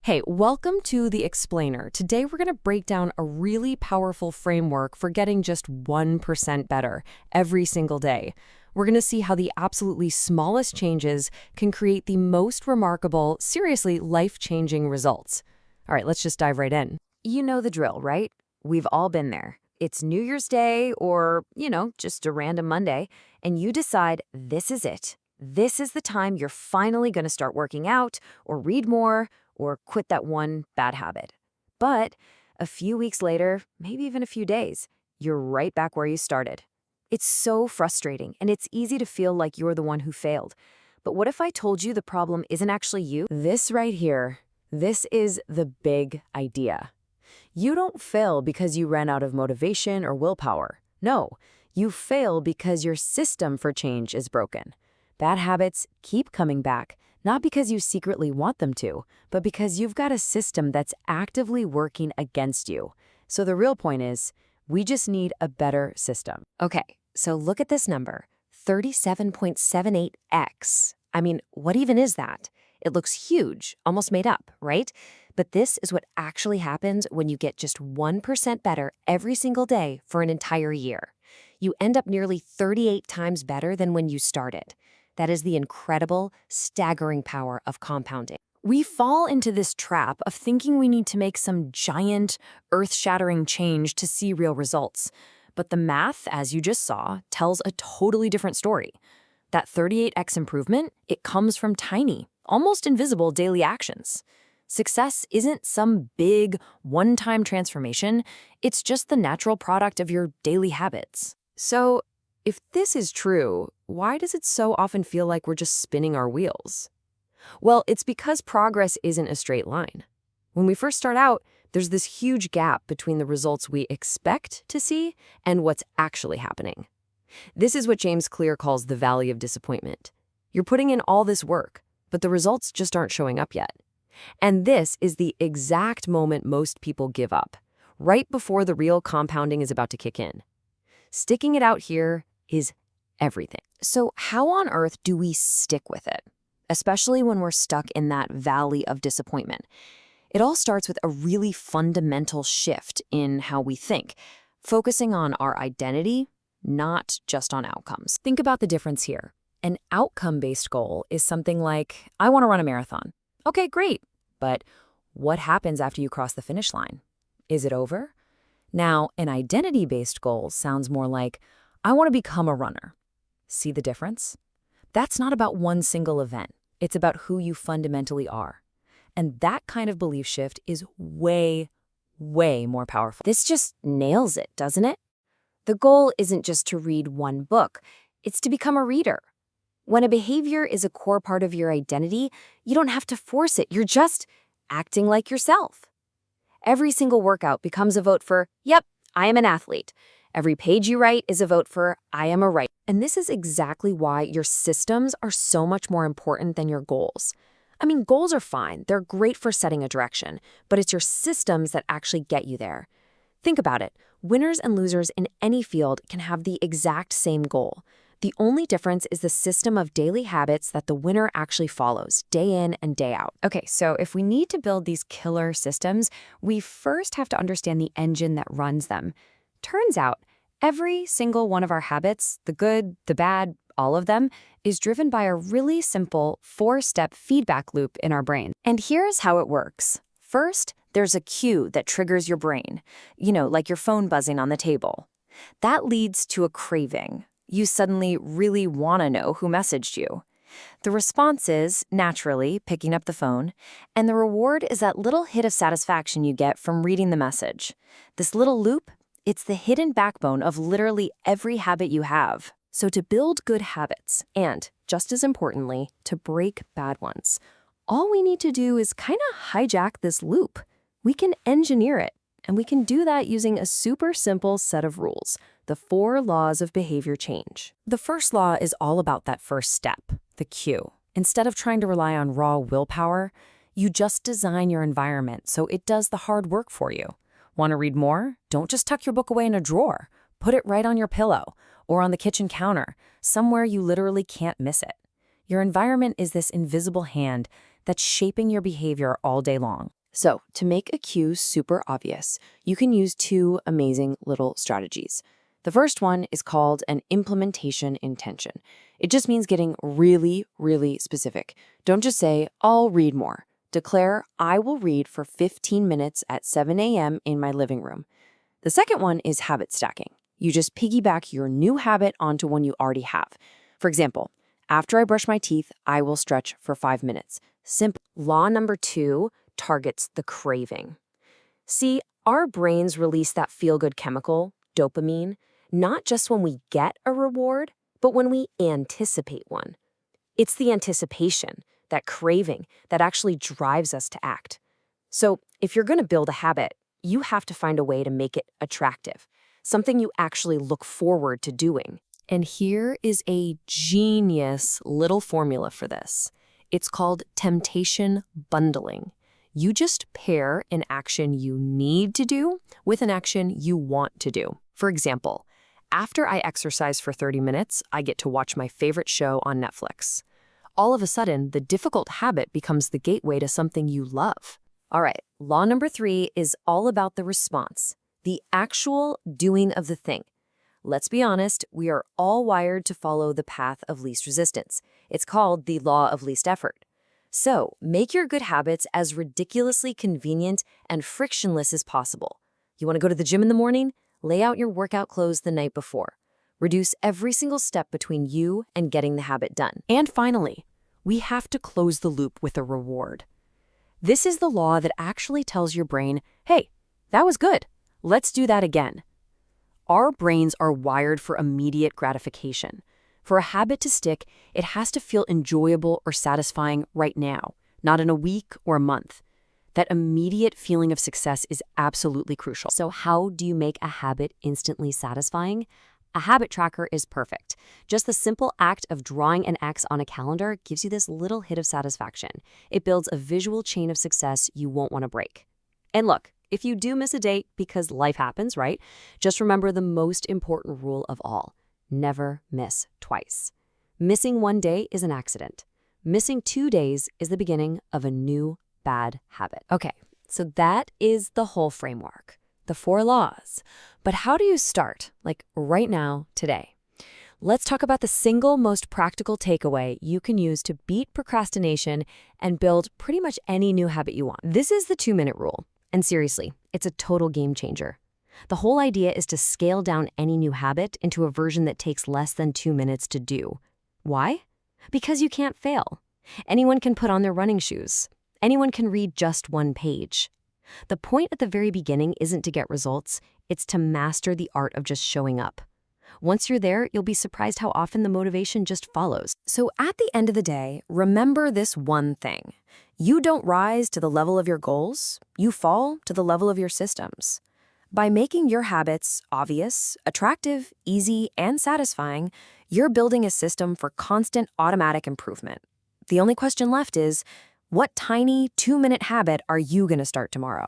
Hey, welcome to The Explainer. Today we're going to break down a really powerful framework for getting just 1% better every single day. We're going to see how the absolutely smallest changes can create the most remarkable, seriously life-changing results. All right, let's just dive right in. You know the drill, right? We've all been there. It's New Year's Day or, just a random Monday, and you decide this is it. This is the time you're finally going to start working out or read more or quit that one bad habit. But a few weeks later, maybe even a few days, you're right back where you started. It's so frustrating, and it's easy to feel like you're the one who failed. But what if I told you the problem isn't actually you? This right here, this is the big idea. You don't fail because you ran out of motivation or willpower. No, you fail because your system for change is broken. Bad habits keep coming back, not because you secretly want them to, but because you've got a system that's actively working against you. So the real point is, we just need a better system. Okay, so look at this number, 37.78x. I mean, what even is that? It looks huge, almost made up, right? But this is what actually happens when you get just 1% better every single day for an entire year. You end up nearly 38 times better than when you started. That is the incredible, staggering power of compounding. We fall into this trap of thinking we need to make some giant, earth-shattering change to see real results. But the math, as you just saw, tells a totally different story. That 38x improvement, it comes from tiny, almost invisible daily actions. Success isn't some big, one-time transformation. It's just the natural product of your daily habits. So, if this is true, why does it so often feel like we're just spinning our wheels? Well, it's because progress isn't a straight line. When we first start out, there's this huge gap between the results we expect to see and what's actually happening. This is what James Clear calls the valley of disappointment. You're putting in all this work, but the results just aren't showing up yet. And this is the exact moment most people give up, right before the real compounding is about to kick in. Sticking it out here is everything. So how on earth do we stick with it, especially when we're stuck in that valley of disappointment? It all starts with a really fundamental shift in how we think, focusing on our identity, not just on outcomes. Think about the difference here. An outcome-based goal is something like, I want to run a marathon. Okay, great. But what happens after you cross the finish line? Is it over? Now, an identity-based goal sounds more like, I want to become a runner. See the difference? That's not about one single event. It's about who you fundamentally are. And that kind of belief shift is way, way more powerful. This just nails it, doesn't it? The goal isn't just to read one book. It's to become a reader. When a behavior is a core part of your identity, you don't have to force it. You're just acting like yourself. Every single workout becomes a vote for, yep, I am an athlete. Every page you write is a vote for, I am a writer. And this is exactly why your systems are so much more important than your goals. I mean, goals are fine. They're great for setting a direction, but it's your systems that actually get you there. Think about it. Winners and losers in any field can have the exact same goal. The only difference is the system of daily habits that the winner actually follows, day in and day out. Okay, so if we need to build these killer systems, we first have to understand the engine that runs them. Turns out, every single one of our habits, the good, the bad, all of them, is driven by a really simple 4-step feedback loop in our brain. And here's how it works. First, there's a cue that triggers your brain, like your phone buzzing on the table. That leads to a craving. You suddenly really want to know who messaged you. The response is, naturally, picking up the phone, and the reward is that little hit of satisfaction you get from reading the message. This little loop, it's the hidden backbone of literally every habit you have. So to build good habits, and, just as importantly, to break bad ones, all we need to do is kind of hijack this loop. We can engineer it, and we can do that using a super simple set of rules, the 4 laws of behavior change. The first law is all about that first step, the cue. Instead of trying to rely on raw willpower, you just design your environment so it does the hard work for you. Want to read more? Don't just tuck your book away in a drawer. Put it right on your pillow or on the kitchen counter, somewhere you literally can't miss it. Your environment is this invisible hand that's shaping your behavior all day long. So, to make a cue super obvious, you can use two amazing little strategies. The first one is called an implementation intention. It just means getting really, really specific. Don't just say, I'll read more. Declare, I will read for 15 minutes at 7 a.m. in my living room. The second one is habit stacking. You just piggyback your new habit onto one you already have. For example, after I brush my teeth, I will stretch for 5 minutes. Simple. Law number 2 targets the craving. See, our brains release that feel-good chemical, dopamine, not just when we get a reward, but when we anticipate one. It's the anticipation, that craving, that actually drives us to act. So if you're going to build a habit, you have to find a way to make it attractive, something you actually look forward to doing. And here is a genius little formula for this. It's called temptation bundling. You just pair an action you need to do with an action you want to do. For example, after I exercise for 30 minutes, I get to watch my favorite show on Netflix. All of a sudden, the difficult habit becomes the gateway to something you love. All right, law number 3 is all about the response, the actual doing of the thing. Let's be honest, we are all wired to follow the path of least resistance. It's called the law of least effort. So, make your good habits as ridiculously convenient and frictionless as possible. You want to go to the gym in the morning? Lay out your workout clothes the night before. Reduce every single step between you and getting the habit done. And finally, we have to close the loop with a reward. This is the law that actually tells your brain, hey, that was good. Let's do that again. Our brains are wired for immediate gratification. For a habit to stick, it has to feel enjoyable or satisfying right now, not in a week or a month. That immediate feeling of success is absolutely crucial. So how do you make a habit instantly satisfying? A habit tracker is perfect. Just the simple act of drawing an X on a calendar gives you this little hit of satisfaction. It builds a visual chain of success you won't want to break. And look, if you do miss a date, because life happens, right? Just remember the most important rule of all. Never miss twice. Missing one day is an accident. Missing 2 days is the beginning of a new bad habit. Okay, so that is the whole framework, the 4 laws. But how do you start, like right now, today? Let's talk about the single most practical takeaway you can use to beat procrastination and build pretty much any new habit you want. This is the 2-minute rule. And seriously, it's a total game changer. The whole idea is to scale down any new habit into a version that takes less than 2 minutes to do. Why? Because you can't fail. Anyone can put on their running shoes. Anyone can read just 1 page. The point at the very beginning isn't to get results, it's to master the art of just showing up. Once you're there, you'll be surprised how often the motivation just follows. So at the end of the day, remember this one thing. You don't rise to the level of your goals, you fall to the level of your systems. By making your habits obvious, attractive, easy, and satisfying, you're building a system for constant automatic improvement. The only question left is, what tiny 2-minute habit are you going to start tomorrow?